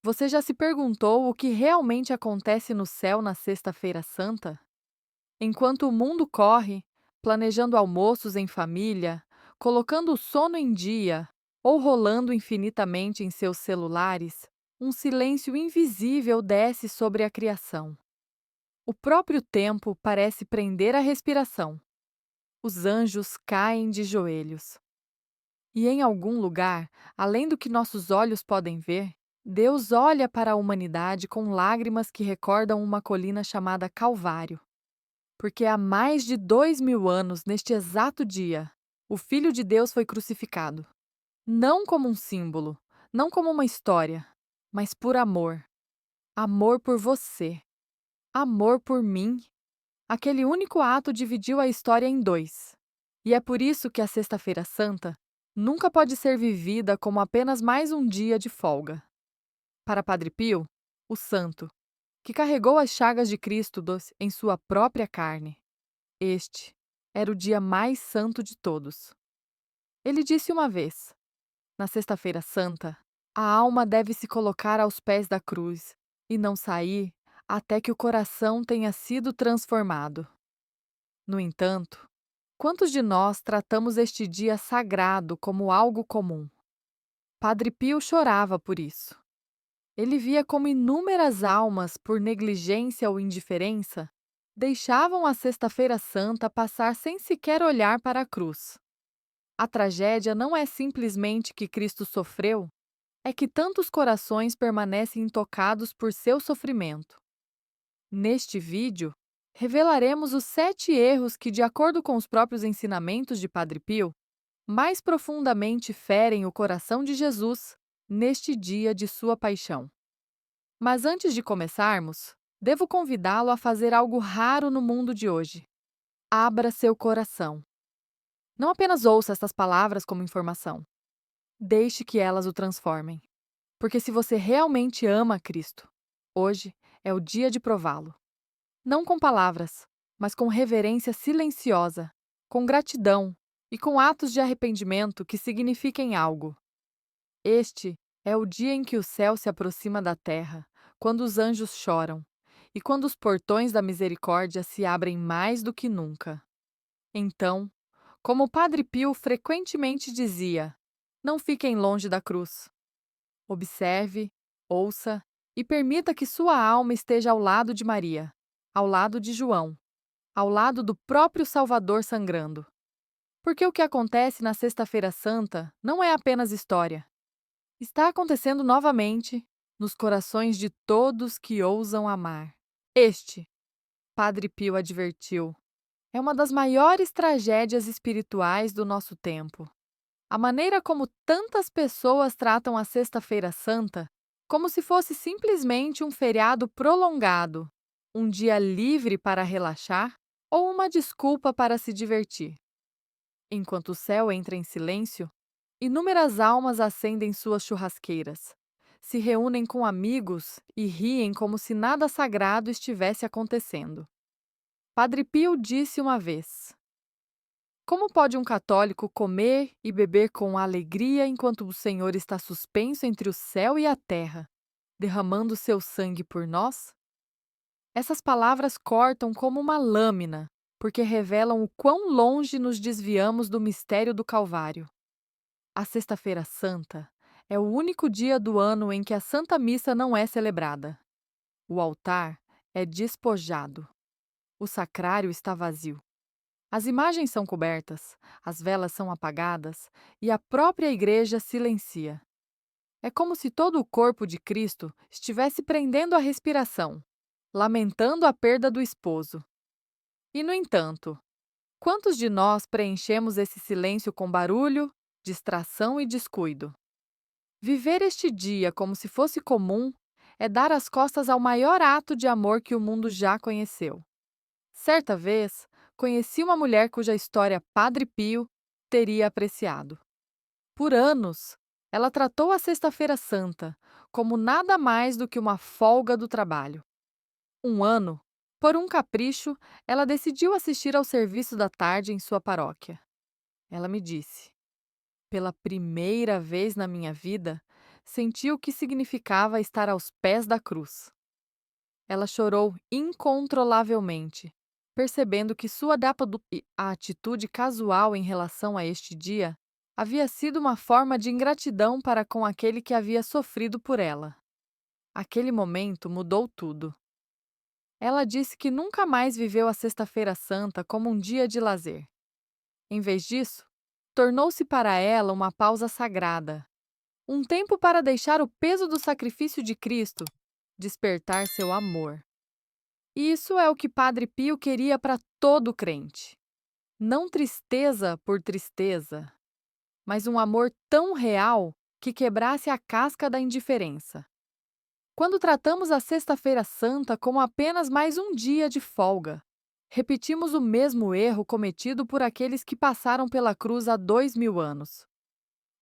Você já se perguntou o que realmente acontece no céu na Sexta-feira Santa? Enquanto o mundo corre, planejando almoços em família, colocando o sono em dia ou rolando infinitamente em seus celulares, um silêncio invisível desce sobre a criação. O próprio tempo parece prender a respiração. Os anjos caem de joelhos. E em algum lugar, além do que nossos olhos podem ver, Deus olha para a humanidade com lágrimas que recordam uma colina chamada Calvário. Porque há mais de 2000 anos, neste exato dia, o Filho de Deus foi crucificado. Não como um símbolo, não como uma história, mas por amor. Amor por você. Amor por mim. Aquele único ato dividiu a história em dois. E é por isso que a Sexta-feira Santa nunca pode ser vivida como apenas mais um dia de folga. Para Padre Pio, o santo, que carregou as chagas de Cristo em sua própria carne, este era o dia mais santo de todos. Ele disse uma vez: na Sexta-feira Santa, a alma deve se colocar aos pés da cruz e não sair até que o coração tenha sido transformado. No entanto, quantos de nós tratamos este dia sagrado como algo comum? Padre Pio chorava por isso. Ele via como inúmeras almas, por negligência ou indiferença, deixavam a Sexta-feira Santa passar sem sequer olhar para a cruz. A tragédia não é simplesmente que Cristo sofreu, é que tantos corações permanecem intocados por seu sofrimento. Neste vídeo, revelaremos os 7 erros que, de acordo com os próprios ensinamentos de Padre Pio, mais profundamente ferem o coração de Jesus neste dia de sua paixão. Mas antes de começarmos, devo convidá-lo a fazer algo raro no mundo de hoje. Abra seu coração. Não apenas ouça estas palavras como informação. Deixe que elas o transformem. Porque se você realmente ama Cristo, hoje é o dia de prová-lo. Não com palavras, mas com reverência silenciosa, com gratidão e com atos de arrependimento que signifiquem algo. Este é o dia em que o céu se aproxima da terra, quando os anjos choram e quando os portões da misericórdia se abrem mais do que nunca. Então, como o Padre Pio frequentemente dizia, não fiquem longe da cruz. Observe, ouça e permita que sua alma esteja ao lado de Maria, ao lado de João, ao lado do próprio Salvador sangrando. Porque o que acontece na Sexta-feira Santa não é apenas história. Está acontecendo novamente nos corações de todos que ousam amar. Este, Padre Pio advertiu, é uma das maiores tragédias espirituais do nosso tempo. A maneira como tantas pessoas tratam a Sexta-feira Santa como se fosse simplesmente um feriado prolongado, um dia livre para relaxar ou uma desculpa para se divertir. Enquanto o céu entra em silêncio, inúmeras almas acendem suas churrasqueiras, se reúnem com amigos e riem como se nada sagrado estivesse acontecendo. Padre Pio disse uma vez: como pode um católico comer e beber com alegria enquanto o Senhor está suspenso entre o céu e a terra, derramando seu sangue por nós? Essas palavras cortam como uma lâmina, porque revelam o quão longe nos desviamos do mistério do Calvário. A Sexta-feira Santa é o único dia do ano em que a Santa Missa não é celebrada. O altar é despojado. O sacrário está vazio. As imagens são cobertas, as velas são apagadas e a própria igreja silencia. É como se todo o corpo de Cristo estivesse prendendo a respiração, lamentando a perda do esposo. E, no entanto, quantos de nós preenchemos esse silêncio com barulho, distração e descuido? Viver este dia como se fosse comum é dar as costas ao maior ato de amor que o mundo já conheceu. Certa vez, conheci uma mulher cuja história Padre Pio teria apreciado. Por anos, ela tratou a Sexta-feira Santa como nada mais do que uma folga do trabalho. Um ano, por um capricho, ela decidiu assistir ao serviço da tarde em sua paróquia. Ela me disse: pela primeira vez na minha vida, sentiu o que significava estar aos pés da cruz. Ela chorou incontrolavelmente, percebendo que sua a atitude casual em relação a este dia havia sido uma forma de ingratidão para com aquele que havia sofrido por ela. Aquele momento mudou tudo. Ela disse que nunca mais viveu a Sexta-feira Santa como um dia de lazer. Em vez disso, tornou-se para ela uma pausa sagrada, um tempo para deixar o peso do sacrifício de Cristo despertar seu amor. E isso é o que Padre Pio queria para todo crente. Não tristeza por tristeza, mas um amor tão real que quebrasse a casca da indiferença. Quando tratamos a Sexta-feira Santa como apenas mais um dia de folga, repetimos o mesmo erro cometido por aqueles que passaram pela cruz há 2000 anos.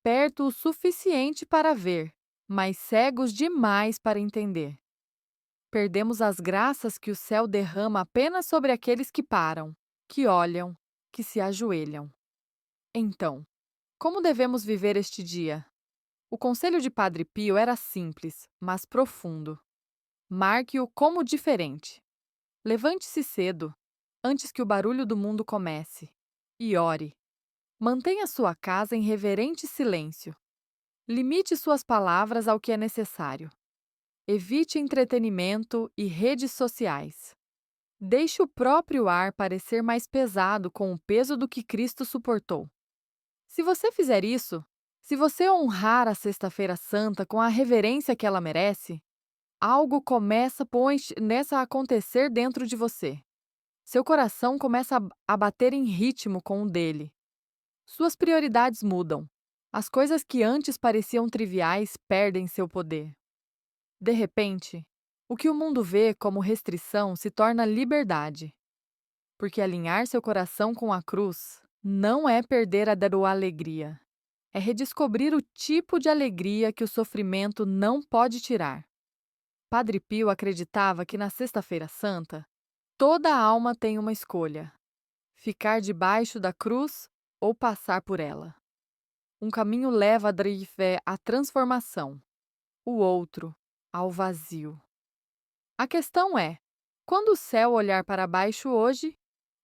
Perto o suficiente para ver, mas cegos demais para entender. Perdemos as graças que o céu derrama apenas sobre aqueles que param, que olham, que se ajoelham. Então, como devemos viver este dia? O conselho de Padre Pio era simples, mas profundo. Marque-o como diferente. Levante-se cedo, antes que o barulho do mundo comece, e ore. Mantenha sua casa em reverente silêncio. Limite suas palavras ao que é necessário. Evite entretenimento e redes sociais. Deixe o próprio ar parecer mais pesado com o peso do que Cristo suportou. Se você fizer isso, se você honrar a Sexta-feira Santa com a reverência que ela merece, algo começa nessa a acontecer dentro de você. Seu coração começa a bater em ritmo com o dele. Suas prioridades mudam. As coisas que antes pareciam triviais perdem seu poder. De repente, o que o mundo vê como restrição se torna liberdade. Porque alinhar seu coração com a cruz não é perder a alegria. É redescobrir o tipo de alegria que o sofrimento não pode tirar. Padre Pio acreditava que na Sexta-feira Santa, toda alma tem uma escolha: ficar debaixo da cruz ou passar por ela. Um caminho leva à transformação, o outro ao vazio. A questão é: quando o céu olhar para baixo hoje,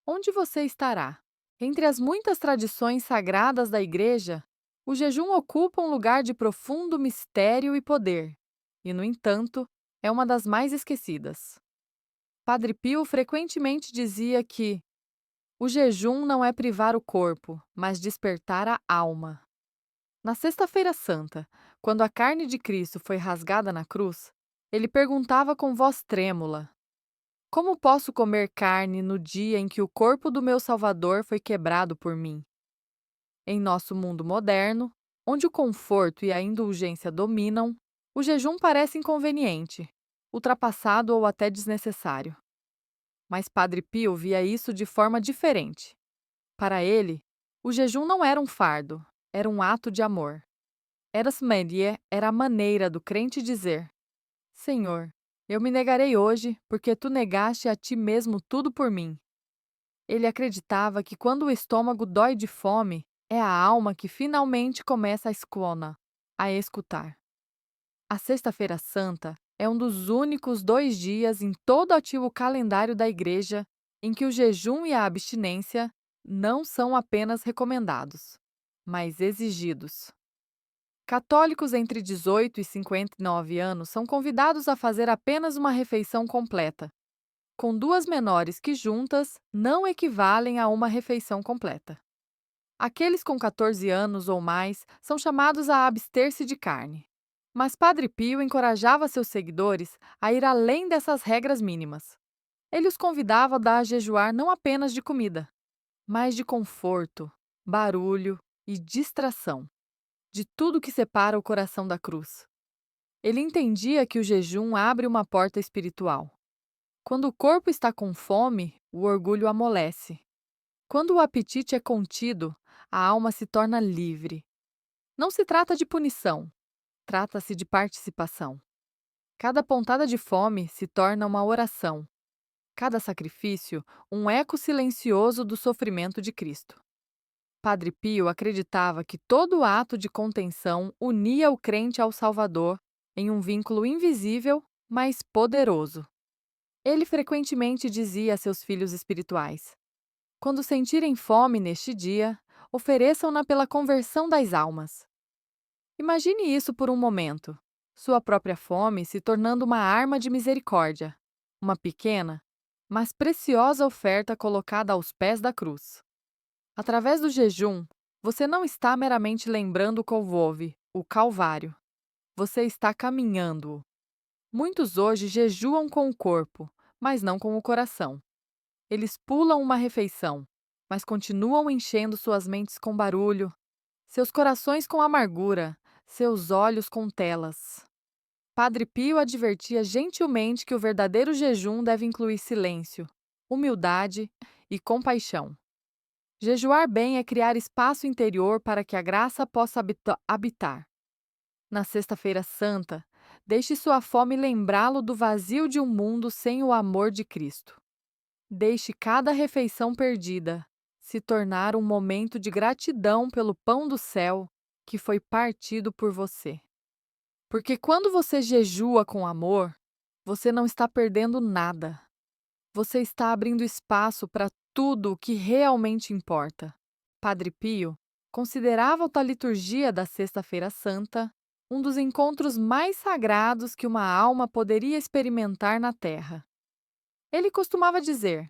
onde você estará? Entre as muitas tradições sagradas da Igreja, o jejum ocupa um lugar de profundo mistério e poder, e, no entanto, é uma das mais esquecidas. Padre Pio frequentemente dizia que o jejum não é privar o corpo, mas despertar a alma. Na Sexta-feira Santa, quando a carne de Cristo foi rasgada na cruz, ele perguntava com voz trêmula: como posso comer carne no dia em que o corpo do meu Salvador foi quebrado por mim? Em nosso mundo moderno, onde o conforto e a indulgência dominam, o jejum parece inconveniente, ultrapassado ou até desnecessário. Mas Padre Pio via isso de forma diferente. Para ele, o jejum não era um fardo, era um ato de amor. Eras Maria era a maneira do crente dizer: Senhor, eu me negarei hoje, porque tu negaste a ti mesmo tudo por mim. Ele acreditava que quando o estômago dói de fome, é a alma que finalmente começa a escuona, a escutar. A Sexta-feira Santa é um dos únicos 2 dias em todo o ativo calendário da Igreja em que o jejum e a abstinência não são apenas recomendados, mas exigidos. Católicos entre 18 e 59 anos são convidados a fazer apenas uma refeição completa, com 2 menores que juntas não equivalem a uma refeição completa. Aqueles com 14 anos ou mais são chamados a abster-se de carne. Mas Padre Pio encorajava seus seguidores a ir além dessas regras mínimas. Ele os convidava a jejuar não apenas de comida, mas de conforto, barulho e distração, de tudo que separa o coração da cruz. Ele entendia que o jejum abre uma porta espiritual. Quando o corpo está com fome, o orgulho amolece. Quando o apetite é contido, a alma se torna livre. Não se trata de punição, trata-se de participação. Cada pontada de fome se torna uma oração. Cada sacrifício, um eco silencioso do sofrimento de Cristo. Padre Pio acreditava que todo ato de contenção unia o crente ao Salvador em um vínculo invisível, mas poderoso. Ele frequentemente dizia a seus filhos espirituais: quando sentirem fome neste dia, ofereçam-na pela conversão das almas. Imagine isso por um momento: sua própria fome se tornando uma arma de misericórdia, uma pequena, mas preciosa oferta colocada aos pés da cruz. Através do jejum, você não está meramente lembrando o Kolvove, o Calvário. Você está caminhando-o. Muitos hoje jejuam com o corpo, mas não com o coração. Eles pulam uma refeição, mas continuam enchendo suas mentes com barulho, seus corações com amargura, seus olhos com telas. Padre Pio advertia gentilmente que o verdadeiro jejum deve incluir silêncio, humildade e compaixão. Jejuar bem é criar espaço interior para que a graça possa habitar. Na Sexta-feira Santa, deixe sua fome lembrá-lo do vazio de um mundo sem o amor de Cristo. Deixe cada refeição perdida se tornar um momento de gratidão pelo pão do céu que foi partido por você. Porque quando você jejua com amor, você não está perdendo nada. Você está abrindo espaço para tudo o que realmente importa. Padre Pio considerava a liturgia da Sexta-feira Santa um dos encontros mais sagrados que uma alma poderia experimentar na Terra. Ele costumava dizer: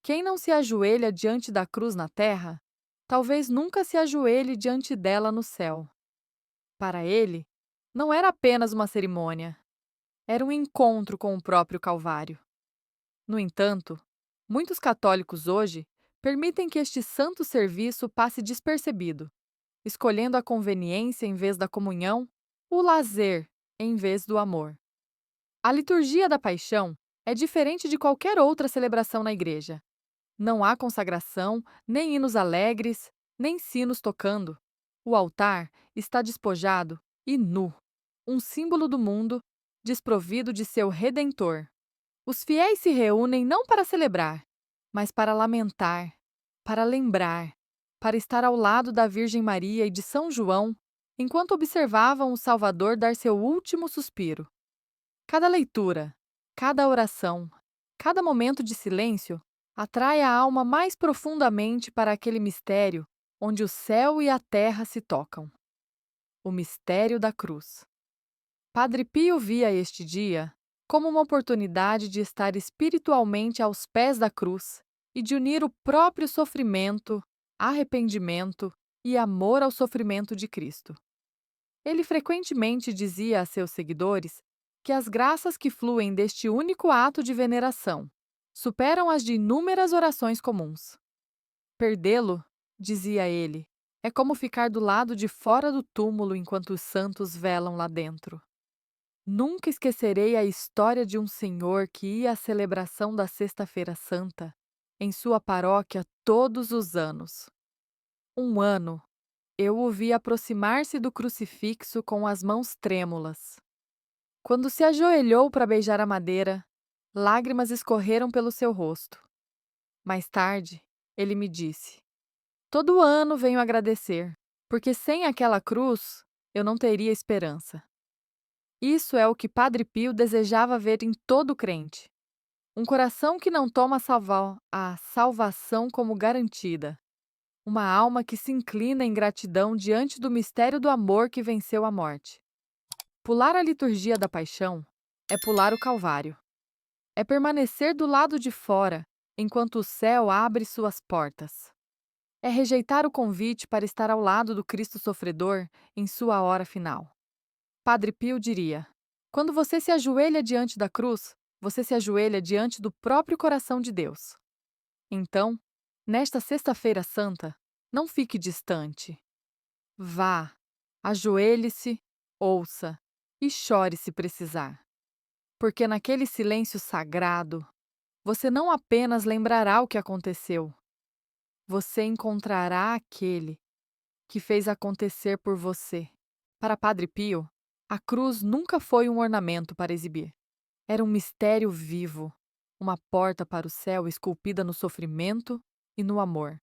quem não se ajoelha diante da cruz na terra, talvez nunca se ajoelhe diante dela no céu. Para ele, não era apenas uma cerimônia, era um encontro com o próprio Calvário. No entanto, muitos católicos hoje permitem que este santo serviço passe despercebido, escolhendo a conveniência em vez da comunhão, o lazer em vez do amor. A liturgia da paixão é diferente de qualquer outra celebração na igreja. Não há consagração, nem hinos alegres, nem sinos tocando. O altar está despojado e nu, um símbolo do mundo, desprovido de seu Redentor. Os fiéis se reúnem não para celebrar, mas para lamentar, para lembrar, para estar ao lado da Virgem Maria e de São João, enquanto observavam o Salvador dar seu último suspiro. Cada leitura, cada oração, cada momento de silêncio atrai a alma mais profundamente para aquele mistério onde o céu e a terra se tocam. O mistério da cruz. Padre Pio via este dia como uma oportunidade de estar espiritualmente aos pés da cruz e de unir o próprio sofrimento, arrependimento e amor ao sofrimento de Cristo. Ele frequentemente dizia a seus seguidores que as graças que fluem deste único ato de veneração superam as de inúmeras orações comuns. Perdê-lo, dizia ele, é como ficar do lado de fora do túmulo enquanto os santos velam lá dentro. Nunca esquecerei a história de um senhor que ia à celebração da Sexta-feira Santa em sua paróquia todos os anos. Um ano, eu o vi aproximar-se do crucifixo com as mãos trêmulas. Quando se ajoelhou para beijar a madeira, lágrimas escorreram pelo seu rosto. Mais tarde, ele me disse: todo ano venho agradecer, porque sem aquela cruz eu não teria esperança. Isso é o que Padre Pio desejava ver em todo crente. Um coração que não toma a salvação como garantida. Uma alma que se inclina em gratidão diante do mistério do amor que venceu a morte. Pular a liturgia da paixão é pular o Calvário. É permanecer do lado de fora, enquanto o céu abre suas portas. É rejeitar o convite para estar ao lado do Cristo sofredor em sua hora final. Padre Pio diria: quando você se ajoelha diante da cruz, você se ajoelha diante do próprio coração de Deus. Então, nesta Sexta-feira Santa, não fique distante. Vá, ajoelhe-se, ouça e chore se precisar. Porque naquele silêncio sagrado, você não apenas lembrará o que aconteceu, você encontrará aquele que fez acontecer por você. Para Padre Pio, a cruz nunca foi um ornamento para exibir. Era um mistério vivo, uma porta para o céu esculpida no sofrimento e no amor.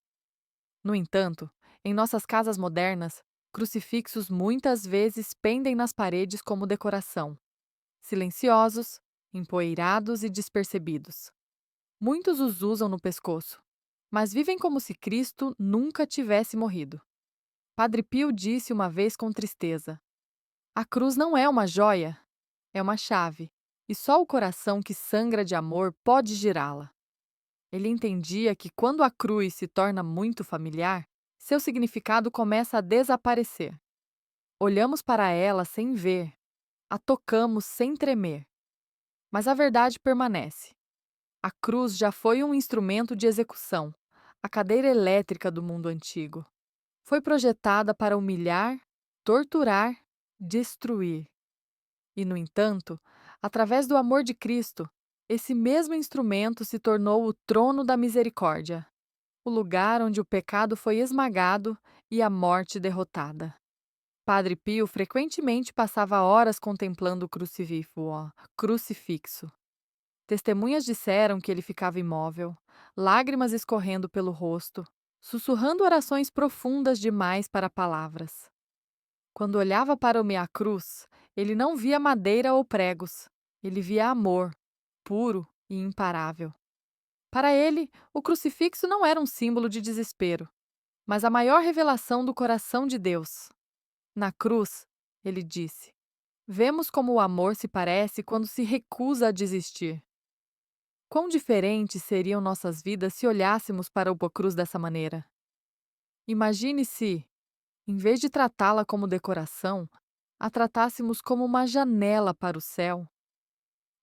No entanto, Em nossas casas modernas, crucifixos muitas vezes pendem nas paredes como decoração, silenciosos, empoeirados e despercebidos. Muitos os usam no pescoço, mas vivem como se Cristo nunca tivesse morrido. Padre Pio disse uma vez com tristeza: a cruz não é uma joia, é uma chave, e só o coração que sangra de amor pode girá-la. Ele entendia que quando a cruz se torna muito familiar, seu significado começa a desaparecer. Olhamos para ela sem ver, a tocamos sem tremer, mas a verdade permanece. A cruz já foi um instrumento de execução, a cadeira elétrica do mundo antigo. Foi projetada para humilhar, torturar, destruir. E, no entanto, através do amor de Cristo, esse mesmo instrumento se tornou o trono da misericórdia, o lugar onde o pecado foi esmagado e a morte derrotada. Padre Pio frequentemente passava horas contemplando o crucifixo. Testemunhas disseram que ele ficava imóvel, lágrimas escorrendo pelo rosto, sussurrando orações profundas demais para palavras. Quando olhava para o meia cruz, ele não via madeira ou pregos, ele via amor, puro e imparável. Para ele, o crucifixo não era um símbolo de desespero, mas a maior revelação do coração de Deus. Na cruz, ele disse, vemos como o amor se parece quando se recusa a desistir. Quão diferentes seriam nossas vidas se olhássemos para a cruz dessa maneira? Imagine se, em vez de tratá-la como decoração, a tratássemos como uma janela para o céu.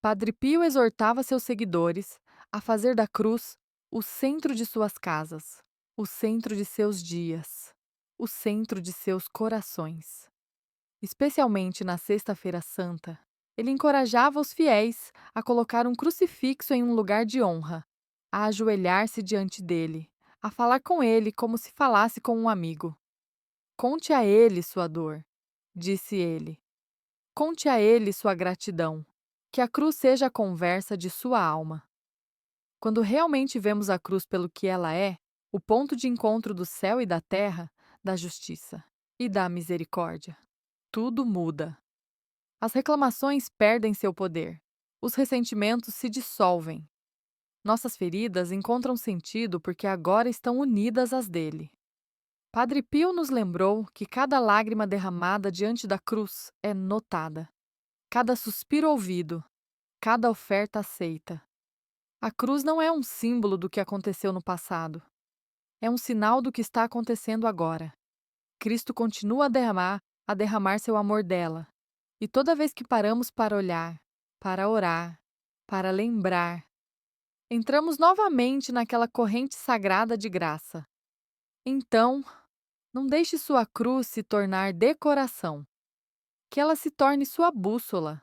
Padre Pio exortava seus seguidores a fazer da cruz o centro de suas casas, o centro de seus dias, o centro de seus corações. Especialmente na Sexta-feira Santa, ele encorajava os fiéis a colocar um crucifixo em um lugar de honra, a ajoelhar-se diante dele, a falar com ele como se falasse com um amigo. Conte a ele sua dor, disse ele. Conte a ele sua gratidão. Que a cruz seja a conversa de sua alma. Quando realmente vemos a cruz pelo que ela é, o ponto de encontro do céu e da terra, da justiça e da misericórdia, tudo muda. As reclamações perdem seu poder. Os ressentimentos se dissolvem. Nossas feridas encontram sentido porque agora estão unidas às dele. Padre Pio nos lembrou que cada lágrima derramada diante da cruz é notada. Cada suspiro ouvido, cada oferta aceita. A cruz não é um símbolo do que aconteceu no passado. É um sinal do que está acontecendo agora. Cristo continua a derramar seu amor dela. E toda vez que paramos para olhar, para orar, para lembrar, entramos novamente naquela corrente sagrada de graça. Então, não deixe sua cruz se tornar decoração. Que ela se torne sua bússola.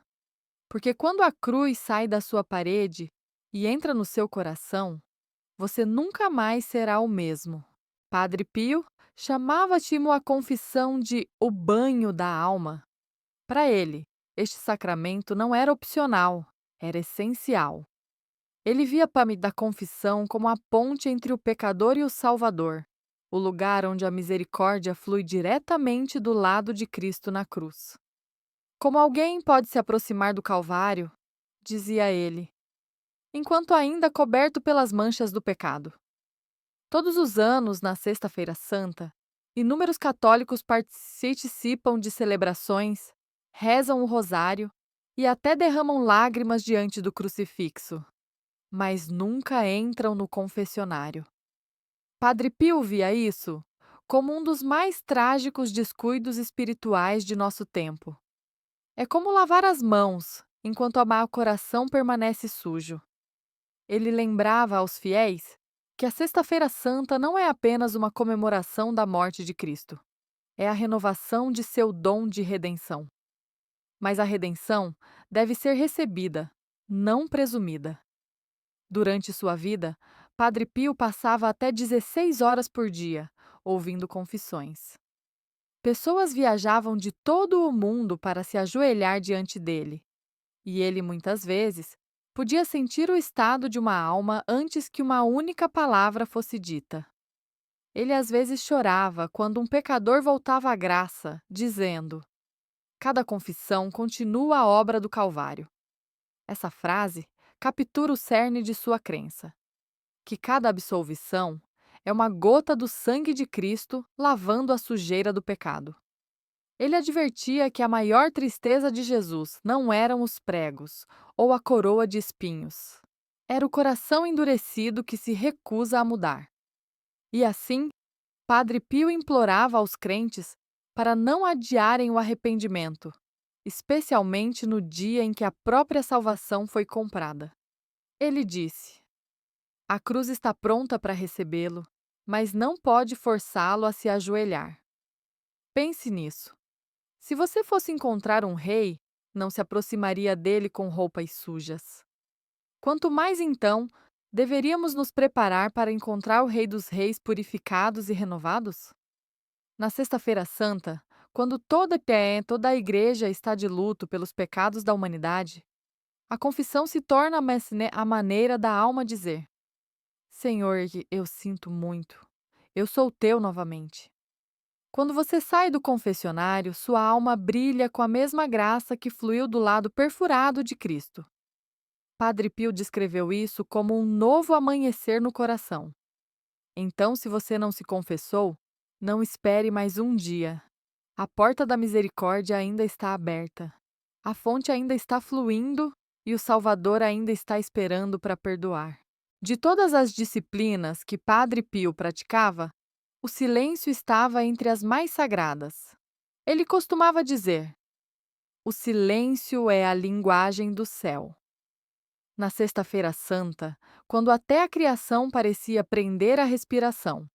Porque quando a cruz sai da sua parede e entra no seu coração, você nunca mais será o mesmo. Padre Pio chamava-te a confissão de o banho da alma. Para ele, este sacramento não era opcional, era essencial. Ele via da confissão como a ponte entre o pecador e o Salvador, o lugar onde a misericórdia flui diretamente do lado de Cristo na cruz. Como alguém pode se aproximar do Calvário, dizia ele, enquanto ainda coberto pelas manchas do pecado. Todos os anos, na Sexta-feira Santa, inúmeros católicos participam de celebrações, rezam o rosário e até derramam lágrimas diante do crucifixo, mas nunca entram no confessionário. Padre Pio via isso como um dos mais trágicos descuidos espirituais de nosso tempo. É como lavar as mãos enquanto o coração permanece sujo. Ele lembrava aos fiéis que a Sexta-feira Santa não é apenas uma comemoração da morte de Cristo. É a renovação de seu dom de redenção. Mas a redenção deve ser recebida, não presumida. Durante sua vida, Padre Pio passava até 16 horas por dia, ouvindo confissões. Pessoas viajavam de todo o mundo para se ajoelhar diante dele, e ele muitas vezes podia sentir o estado de uma alma antes que uma única palavra fosse dita. Ele às vezes chorava quando um pecador voltava à graça, dizendo: cada confissão continua a obra do Calvário. Essa frase captura o cerne de sua crença, que cada absolvição é uma gota do sangue de Cristo lavando a sujeira do pecado. Ele advertia que a maior tristeza de Jesus não eram os pregos ou a coroa de espinhos. Era o coração endurecido que se recusa a mudar. E assim, Padre Pio implorava aos crentes para não adiarem o arrependimento, especialmente no dia em que a própria salvação foi comprada. Ele disse: a cruz está pronta para recebê-lo, mas não pode forçá-lo a se ajoelhar. Pense nisso. Se você fosse encontrar um rei, não se aproximaria dele com roupas sujas. Quanto mais então, deveríamos nos preparar para encontrar o Rei dos Reis purificados e renovados? Na Sexta-feira Santa, quando toda a igreja está de luto pelos pecados da humanidade, a confissão se torna a maneira da alma dizer: Senhor, eu sinto muito. Eu sou teu novamente. Quando você sai do confessionário, sua alma brilha com a mesma graça que fluiu do lado perfurado de Cristo. Padre Pio descreveu isso como um novo amanhecer no coração. Então, se você não se confessou, não espere mais um dia. A porta da misericórdia ainda está aberta. A fonte ainda está fluindo e o Salvador ainda está esperando para perdoar. De todas as disciplinas que Padre Pio praticava, o silêncio estava entre as mais sagradas. Ele costumava dizer: o silêncio é a linguagem do céu. Na Sexta-feira Santa, quando até a criação parecia prender a respiração,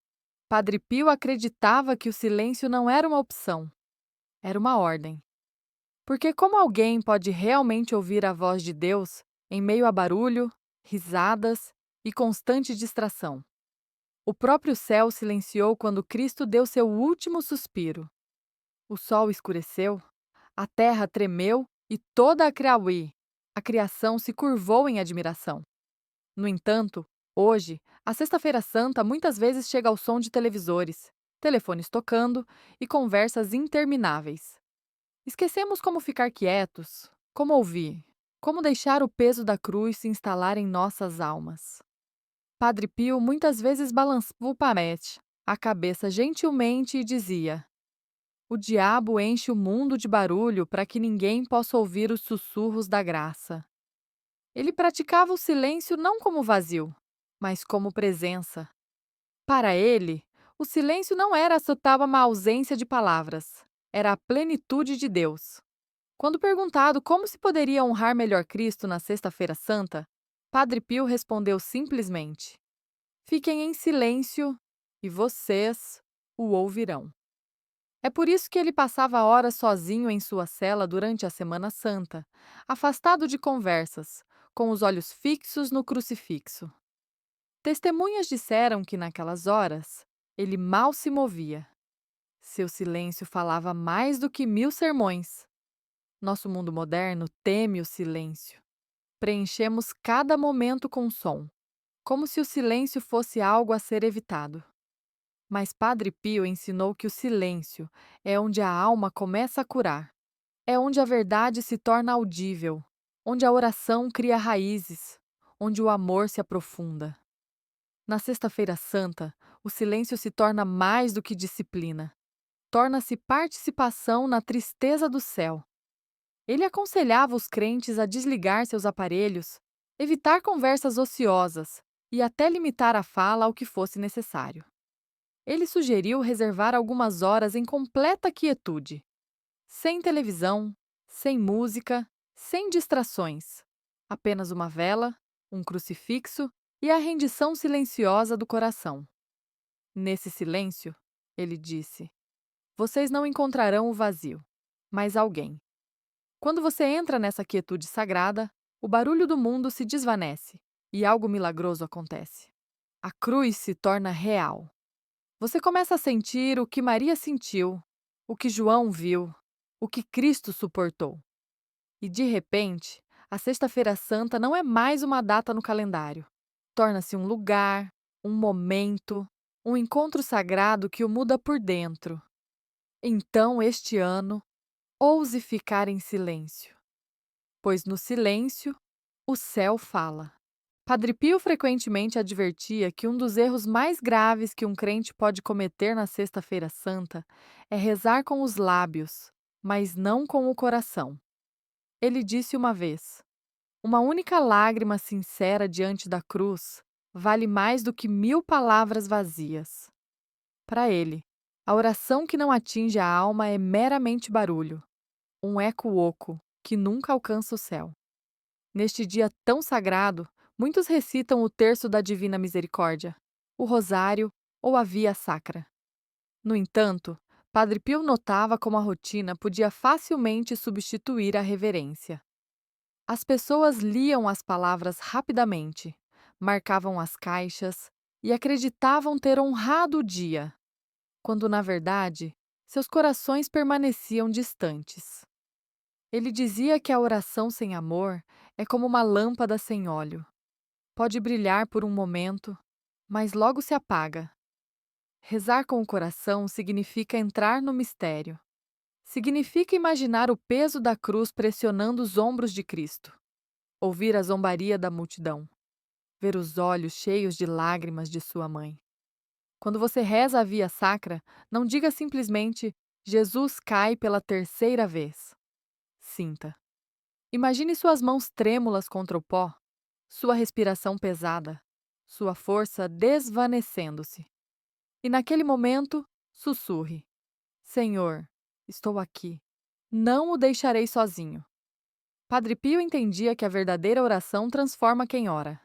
Padre Pio acreditava que o silêncio não era uma opção, era uma ordem. Porque como alguém pode realmente ouvir a voz de Deus em meio a barulho, risadas e constante distração? O próprio céu silenciou quando Cristo deu seu último suspiro. O sol escureceu, a terra tremeu e toda a criação se curvou em admiração. No entanto, hoje, a Sexta-feira Santa muitas vezes chega ao som de televisores, telefones tocando e conversas intermináveis. Esquecemos como ficar quietos, como ouvir, como deixar o peso da cruz se instalar em nossas almas. Padre Pio muitas vezes balançava o palete, a cabeça gentilmente e dizia: o diabo enche o mundo de barulho para que ninguém possa ouvir os sussurros da graça. Ele praticava o silêncio não como vazio, mas como presença. Para ele, o silêncio não era só uma ausência de palavras, era a plenitude de Deus. Quando perguntado como se poderia honrar melhor Cristo na Sexta-feira Santa, Padre Pio respondeu simplesmente: fiquem em silêncio e vocês o ouvirão. É por isso que ele passava horas sozinho em sua cela durante a Semana Santa, afastado de conversas, com os olhos fixos no crucifixo. Testemunhas disseram que naquelas horas ele mal se movia. Seu silêncio falava mais do que 1000 sermões. Nosso mundo moderno teme o silêncio. Preenchemos cada momento com som, como se o silêncio fosse algo a ser evitado. Mas Padre Pio ensinou que o silêncio é onde a alma começa a curar. É onde a verdade se torna audível, onde a oração cria raízes, onde o amor se aprofunda. Na Sexta-feira Santa, o silêncio se torna mais do que disciplina. Torna-se participação na tristeza do céu. Ele aconselhava os crentes a desligar seus aparelhos, evitar conversas ociosas e até limitar a fala ao que fosse necessário. Ele sugeriu reservar algumas horas em completa quietude, sem televisão, sem música, sem distrações. Apenas uma vela, um crucifixo e a rendição silenciosa do coração. Nesse silêncio, ele disse, vocês não encontrarão o vazio, mas alguém. Quando você entra nessa quietude sagrada, o barulho do mundo se desvanece e algo milagroso acontece. A cruz se torna real. Você começa a sentir o que Maria sentiu, o que João viu, o que Cristo suportou. E de repente, a Sexta-feira Santa não é mais uma data no calendário. Torna-se um lugar, um momento, um encontro sagrado que o muda por dentro. Então, este ano, ouse ficar em silêncio, pois no silêncio o céu fala. Padre Pio frequentemente advertia que um dos erros mais graves que um crente pode cometer na Sexta-feira Santa é rezar com os lábios, mas não com o coração. Ele disse uma vez: uma única lágrima sincera diante da cruz vale mais do que 1000 palavras vazias. Para ele, a oração que não atinge a alma é meramente barulho, um eco oco que nunca alcança o céu. Neste dia tão sagrado, muitos recitam o terço da Divina Misericórdia, o Rosário ou a Via Sacra. No entanto, Padre Pio notava como a rotina podia facilmente substituir a reverência. As pessoas liam as palavras rapidamente, marcavam as caixas e acreditavam ter honrado o dia, quando, na verdade, seus corações permaneciam distantes. Ele dizia que a oração sem amor é como uma lâmpada sem óleo. Pode brilhar por um momento, mas logo se apaga. Rezar com o coração significa entrar no mistério. Significa imaginar o peso da cruz pressionando os ombros de Cristo. Ouvir a zombaria da multidão. Ver os olhos cheios de lágrimas de sua mãe. Quando você reza a Via Sacra, não diga simplesmente Jesus cai pela terceira vez. Sinta. Imagine suas mãos trêmulas contra o pó, sua respiração pesada, sua força desvanecendo-se. E naquele momento, sussurre: Senhor, estou aqui. Não o deixarei sozinho. Padre Pio entendia que a verdadeira oração transforma quem ora.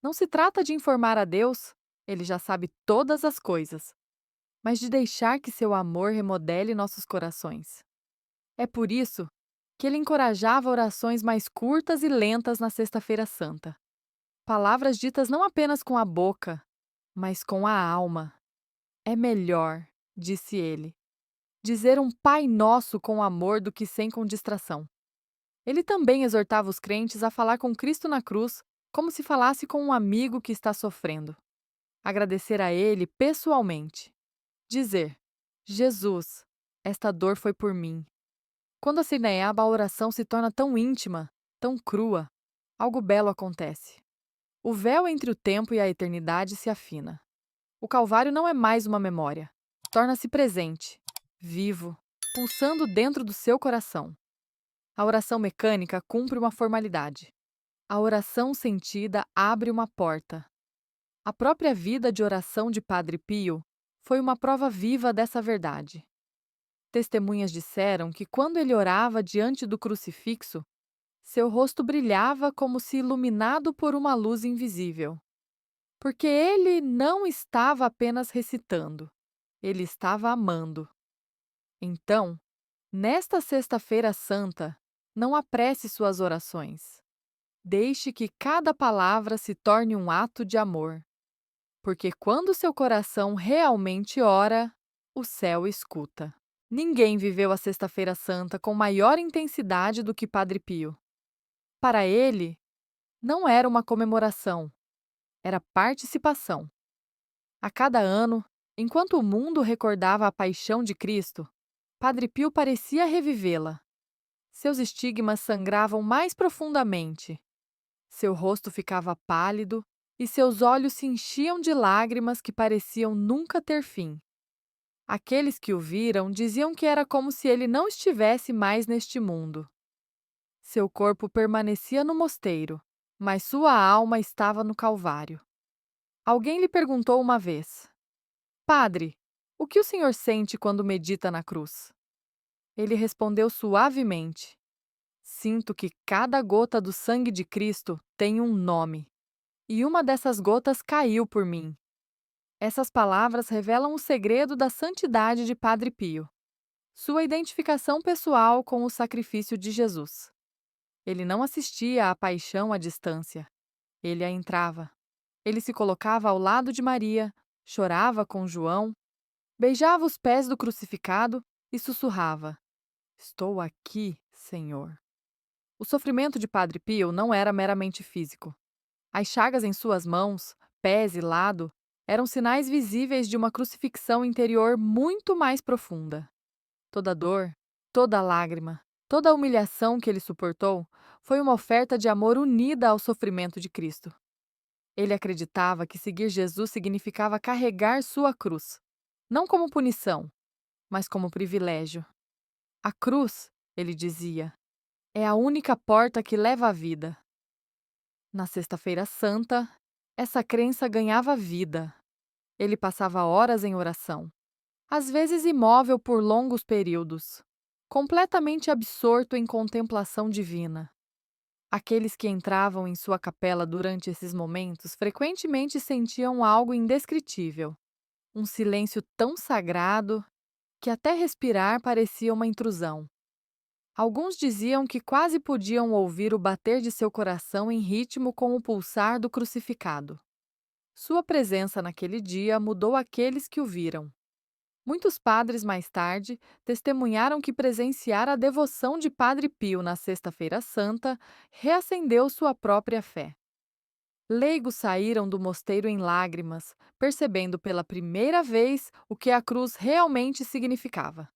Não se trata de informar a Deus, ele já sabe todas as coisas, mas de deixar que seu amor remodele nossos corações. É por isso que ele encorajava orações mais curtas e lentas na Sexta-feira Santa. Palavras ditas não apenas com a boca, mas com a alma. É melhor, disse ele, dizer um Pai Nosso com amor do que sem com distração. Ele também exortava os crentes a falar com Cristo na cruz como se falasse com um amigo que está sofrendo. Agradecer a ele pessoalmente. Dizer: Jesus, esta dor foi por mim. Quando assineiaba, a oração se torna tão íntima, tão crua. Algo belo acontece. O véu entre o tempo e a eternidade se afina. O Calvário não é mais uma memória. Torna-se presente, vivo, pulsando dentro do seu coração. A oração mecânica cumpre uma formalidade. A oração sentida abre uma porta. A própria vida de oração de Padre Pio foi uma prova viva dessa verdade. Testemunhas disseram que quando ele orava diante do crucifixo, seu rosto brilhava como se iluminado por uma luz invisível. Porque ele não estava apenas recitando, ele estava amando. Então, nesta Sexta-feira Santa, não apresse suas orações. Deixe que cada palavra se torne um ato de amor. Porque quando seu coração realmente ora, o céu escuta. Ninguém viveu a Sexta-feira Santa com maior intensidade do que Padre Pio. Para ele, não era uma comemoração, era participação. A cada ano, enquanto o mundo recordava a paixão de Cristo, Padre Pio parecia revivê-la. Seus estigmas sangravam mais profundamente. Seu rosto ficava pálido e seus olhos se enchiam de lágrimas que pareciam nunca ter fim. Aqueles que o viram diziam que era como se ele não estivesse mais neste mundo. Seu corpo permanecia no mosteiro, mas sua alma estava no Calvário. Alguém lhe perguntou uma vez: Padre, o que o senhor sente quando medita na cruz? Ele respondeu suavemente: Sinto que cada gota do sangue de Cristo tem um nome, e uma dessas gotas caiu por mim. Essas palavras revelam o segredo da santidade de Padre Pio, sua identificação pessoal com o sacrifício de Jesus. Ele não assistia à paixão à distância, ele a entrava. Ele se colocava ao lado de Maria, chorava com João, beijava os pés do crucificado e sussurrava: Estou aqui, Senhor. O sofrimento de Padre Pio não era meramente físico. As chagas em suas mãos, pés e lado Eram sinais visíveis de uma crucifixão interior muito mais profunda. Toda dor, toda lágrima, toda humilhação que ele suportou foi uma oferta de amor unida ao sofrimento de Cristo. Ele acreditava que seguir Jesus significava carregar sua cruz, não como punição, mas como privilégio. A cruz, ele dizia, é a única porta que leva à vida. Na Sexta-feira Santa, essa crença ganhava vida. Ele passava horas em oração, às vezes imóvel por longos períodos, completamente absorto em contemplação divina. Aqueles que entravam em sua capela durante esses momentos frequentemente sentiam algo indescritível, um silêncio tão sagrado que até respirar parecia uma intrusão. Alguns diziam que quase podiam ouvir o bater de seu coração em ritmo com o pulsar do crucificado. Sua presença naquele dia mudou aqueles que o viram. Muitos padres mais tarde testemunharam que presenciar a devoção de Padre Pio na Sexta-feira Santa reacendeu sua própria fé. Leigos saíram do mosteiro em lágrimas, percebendo pela primeira vez o que a cruz realmente significava.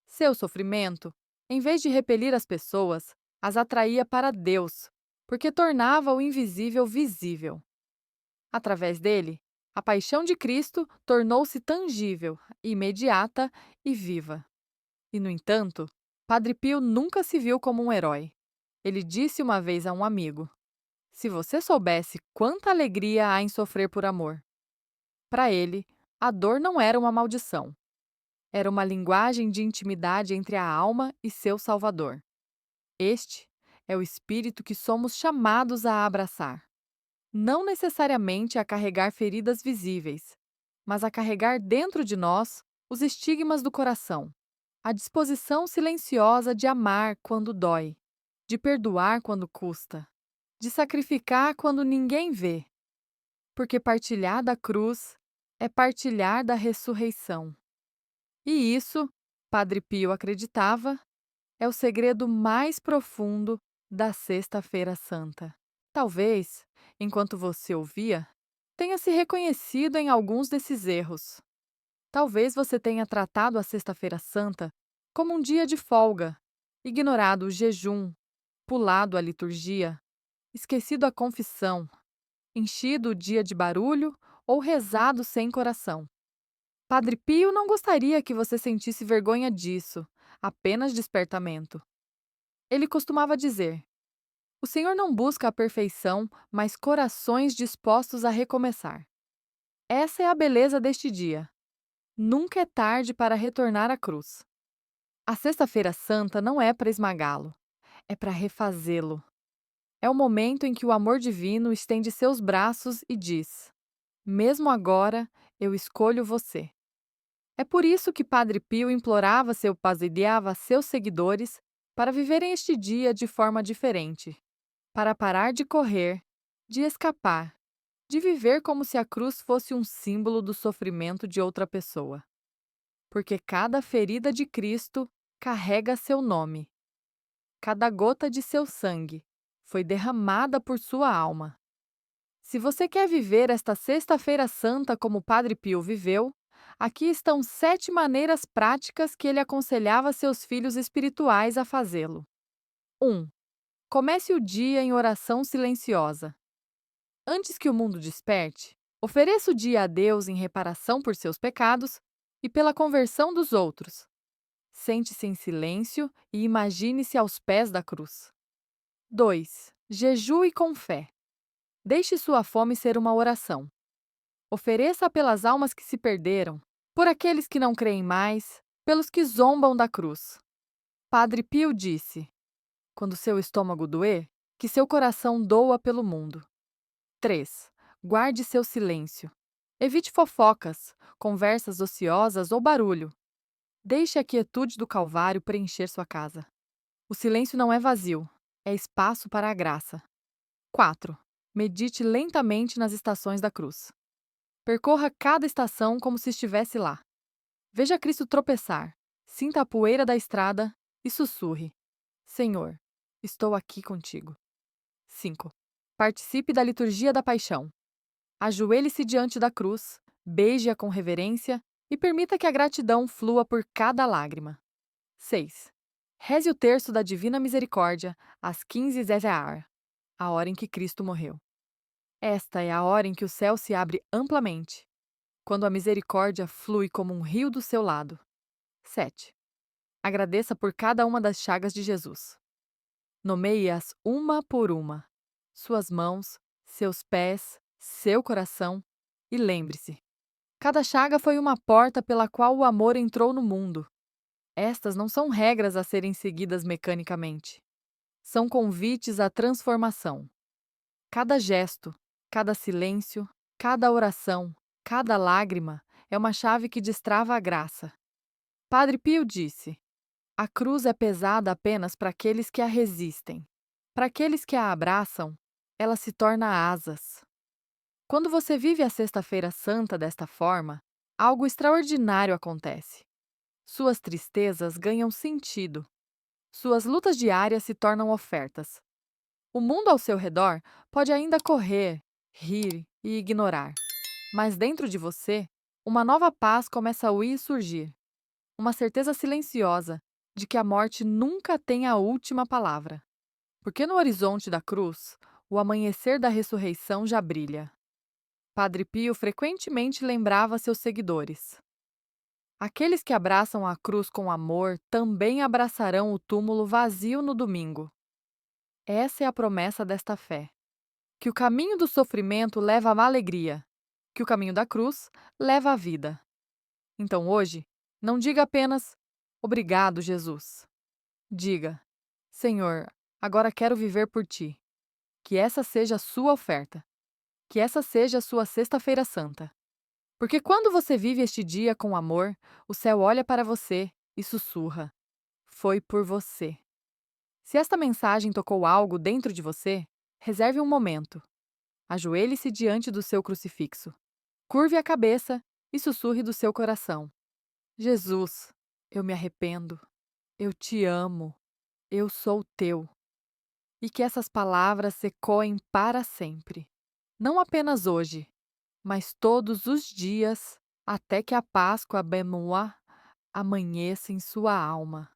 Seu sofrimento, em vez de repelir as pessoas, as atraía para Deus, porque tornava o invisível visível. Através dele, a paixão de Cristo tornou-se tangível, imediata e viva. E, no entanto, Padre Pio nunca se viu como um herói. Ele disse uma vez a um amigo: "Se você soubesse quanta alegria há em sofrer por amor." Para ele, a dor não era uma maldição. Era uma linguagem de intimidade entre a alma e seu Salvador. Este é o espírito que somos chamados a abraçar. Não necessariamente a carregar feridas visíveis, mas a carregar dentro de nós os estigmas do coração, a disposição silenciosa de amar quando dói, de perdoar quando custa, de sacrificar quando ninguém vê, porque partilhar da cruz é partilhar da ressurreição. E isso, Padre Pio acreditava, é o segredo mais profundo da Sexta-feira Santa. Talvez, enquanto você ouvia, tenha se reconhecido em alguns desses erros. Talvez você tenha tratado a Sexta-feira Santa como um dia de folga, ignorado o jejum, pulado a liturgia, esquecido a confissão, enchido o dia de barulho ou rezado sem coração. Padre Pio não gostaria que você sentisse vergonha disso, apenas despertamento. Ele costumava dizer: "O Senhor não busca a perfeição, mas corações dispostos a recomeçar." Essa é a beleza deste dia. Nunca é tarde para retornar à cruz. A Sexta-feira Santa não é para esmagá-lo, é para refazê-lo. É o momento em que o amor divino estende seus braços e diz: "Mesmo agora, eu escolho você." É por isso que Padre Pio implorava seu passeava seus seguidores para viverem este dia de forma diferente, para parar de correr, de escapar, de viver como se a cruz fosse um símbolo do sofrimento de outra pessoa. Porque cada ferida de Cristo carrega seu nome. Cada gota de seu sangue foi derramada por sua alma. Se você quer viver esta Sexta-feira Santa como Padre Pio viveu, aqui estão 7 maneiras práticas que ele aconselhava seus filhos espirituais a fazê-lo. 1. Comece o dia em oração silenciosa. Antes que o mundo desperte, ofereça o dia a Deus em reparação por seus pecados e pela conversão dos outros. Sente-se em silêncio e imagine-se aos pés da cruz. 2. Jejue com fé. Deixe sua fome ser uma oração. Ofereça pelas almas que se perderam, por aqueles que não creem mais, pelos que zombam da cruz. Padre Pio disse: "Quando seu estômago doer, que seu coração doa pelo mundo." 3. Guarde seu silêncio. Evite fofocas, conversas ociosas ou barulho. Deixe a quietude do Calvário preencher sua casa. O silêncio não é vazio, é espaço para a graça. 4. Medite lentamente nas estações da cruz. Percorra cada estação como se estivesse lá. Veja Cristo tropeçar, sinta a poeira da estrada e sussurre: "Senhor, estou aqui contigo." 5. Participe da liturgia da paixão. Ajoelhe-se diante da cruz, beije-a com reverência e permita que a gratidão flua por cada lágrima. 6. Reze o terço da Divina Misericórdia às 15 Zezéar, a hora em que Cristo morreu. Esta é a hora em que o céu se abre amplamente, quando a misericórdia flui como um rio do seu lado. 7. Agradeça por cada uma das chagas de Jesus. Nomeie-as uma por uma. Suas mãos, seus pés, seu coração. E lembre-se: cada chaga foi uma porta pela qual o amor entrou no mundo. Estas não são regras a serem seguidas mecanicamente. São convites à transformação. Cada gesto, cada silêncio, cada oração, cada lágrima é uma chave que destrava a graça. Padre Pio disse: a cruz é pesada apenas para aqueles que a resistem. Para aqueles que a abraçam, ela se torna asas. Quando você vive a Sexta-feira Santa desta forma, algo extraordinário acontece. Suas tristezas ganham sentido. Suas lutas diárias se tornam ofertas. O mundo ao seu redor pode ainda correr, rir e ignorar. Mas dentro de você, uma nova paz começa a surgir. Uma certeza silenciosa de que a morte nunca tem a última palavra. Porque no horizonte da cruz, o amanhecer da ressurreição já brilha. Padre Pio frequentemente lembrava seus seguidores: aqueles que abraçam a cruz com amor também abraçarão o túmulo vazio no domingo. Essa é a promessa desta fé: que o caminho do sofrimento leva à alegria, que o caminho da cruz leva à vida. Então hoje, não diga apenas obrigado, Jesus. Diga: Senhor, agora quero viver por ti. Que essa seja a sua oferta. Que essa seja a sua Sexta-feira Santa. Porque quando você vive este dia com amor, o céu olha para você e sussurra: foi por você. Se esta mensagem tocou algo dentro de você, reserve um momento. Ajoelhe-se diante do seu crucifixo. Curve a cabeça e sussurre do seu coração: Jesus, eu me arrependo. Eu te amo. Eu sou teu. E que essas palavras ecoem para sempre. Não apenas hoje, mas todos os dias, até que a Páscoa Benoit amanheça em sua alma.